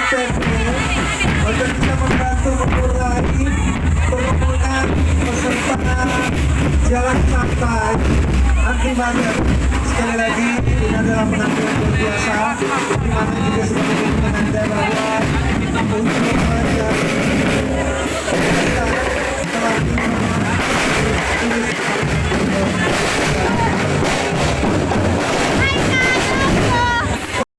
PP untuk bisa membantu mengurangi kerumunan peserta jalan santai anti macet. Sekali lagi ini adalah penampilan luar biasa.